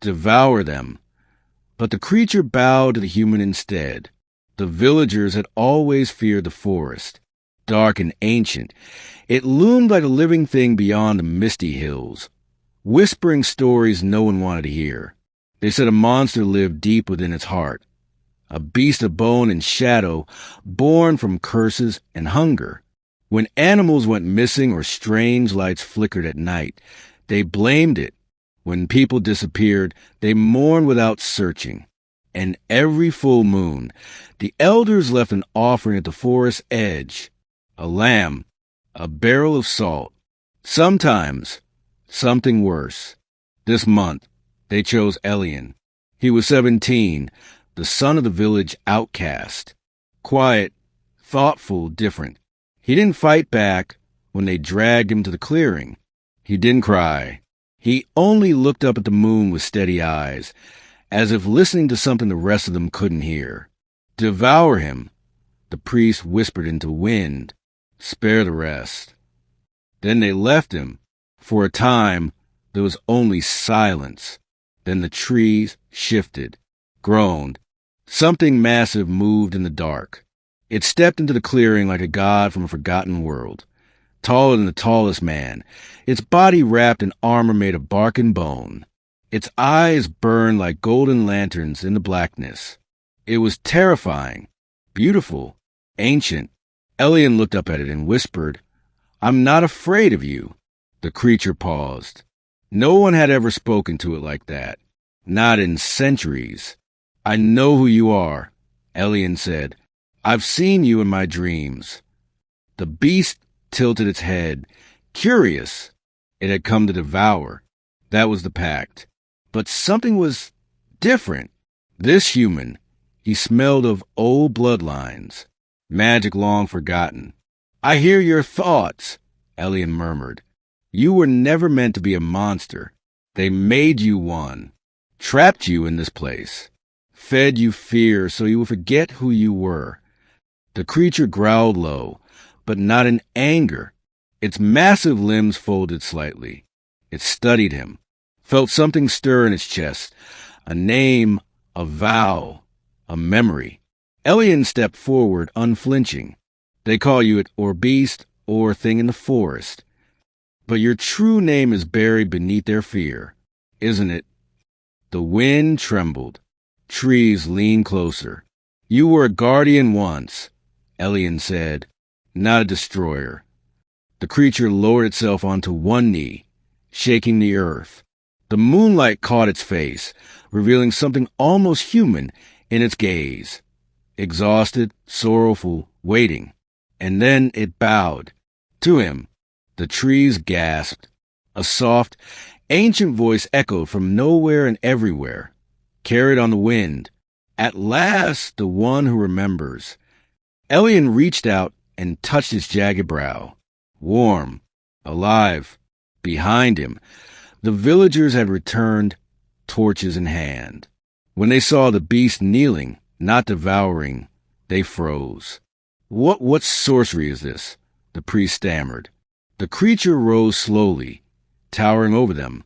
devour them. But the creature bowed to the human instead. The villagers had always feared the forest. Dark and ancient, it loomed like a living thing beyond the misty hills, whispering stories no one wanted to hear. They said a monster lived deep within its heart, a beast of bone and shadow, born from curses and hunger. When animals went missing or strange lights flickered at night, they blamed it. When people disappeared, they mourned without searching. And every full moon, the elders left an offering at the forest's edge, a lamb, a barrel of salt, sometimes something worse. This month, they chose Elian. He was 17, the son of the village outcast. Quiet, thoughtful, different. He didn't fight back when they dragged him to the clearing. He didn't cry. He only looked up at the moon with steady eyes, as if listening to something the rest of them couldn't hear. Devour him, the priest whispered into wind. Spare the rest. Then they left him. For a time, there was only silence. Then the trees shifted, groaned. Something massive moved in the dark. It stepped into the clearing like a god from a forgotten world, taller than the tallest man, its body wrapped in armor made of bark and bone. Its eyes burned like golden lanterns in the blackness. It was terrifying, beautiful, ancient. Elian looked up at it and whispered, "I'm not afraid of you." The creature paused. No one had ever spoken to it like that, not in centuries. "I know who you are," Elian said. "I've seen you in my dreams." The beast tilted its head, curious. It had come to devour. That was the pact. But something was different. This human, he smelled of old bloodlines, magic long forgotten. "I hear your thoughts," Elian murmured. "You were never meant to be a monster. They made you one, trapped you in this place, fed you fear so you would forget who you were." The creature growled low, but not in anger. Its massive limbs folded slightly. It studied him, felt something stir in its chest, a name, a vow, a memory. Elian stepped forward, unflinching. "They call you it or beast or thing in the forest. But your true name is buried beneath their fear, isn't it?" The wind trembled. Trees leaned closer. "You were a guardian once," Elian said, "not a destroyer." The creature lowered itself onto one knee, shaking the earth. The moonlight caught its face, revealing something almost human in its gaze. Exhausted, sorrowful, waiting. And then it bowed. To him, the trees gasped. A soft, ancient voice echoed from nowhere and everywhere, carried on the wind. "At last, the one who remembers." Elian reached out and touched its jagged brow. Warm, alive. Behind him, the villagers had returned, torches in hand. When they saw the beast kneeling, not devouring, they froze. What sorcery is this?" the priest stammered. The creature rose slowly, towering over them,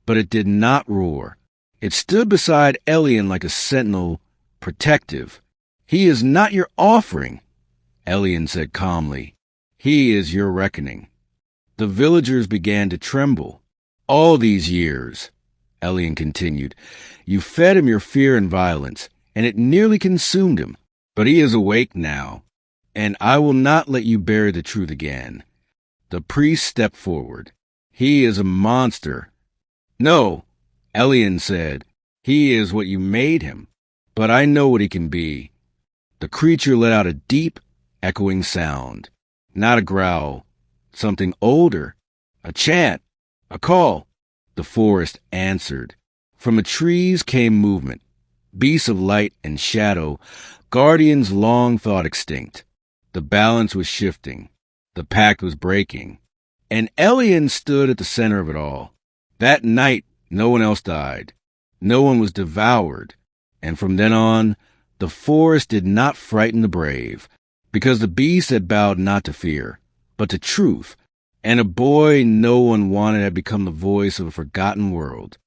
but it did not roar. It stood beside Elian like a sentinel, protective. "He is not your offering," Elian said calmly. "He is your reckoning." The villagers began to tremble. "All these years," Elian continued, "you fed him your fear and violence, and it nearly consumed him. But he is awake now, and I will not let you bury the truth again." The priest stepped forward. "He is a monster." "No," Elian said. "He is what you made him. But I know what he can be." The creature let out a deep, echoing sound. Not a growl. Something older. A chant. A call. The forest answered. From the trees came movement. Beasts of light and shadow, guardians long thought extinct. The balance was shifting. The pact was breaking. And Elian stood at the center of it all. That night, no one else died. No one was devoured. And from then on, the forest did not frighten the brave, because the beast had bowed not to fear, but to truth, and a boy no one wanted had become the voice of a forgotten world.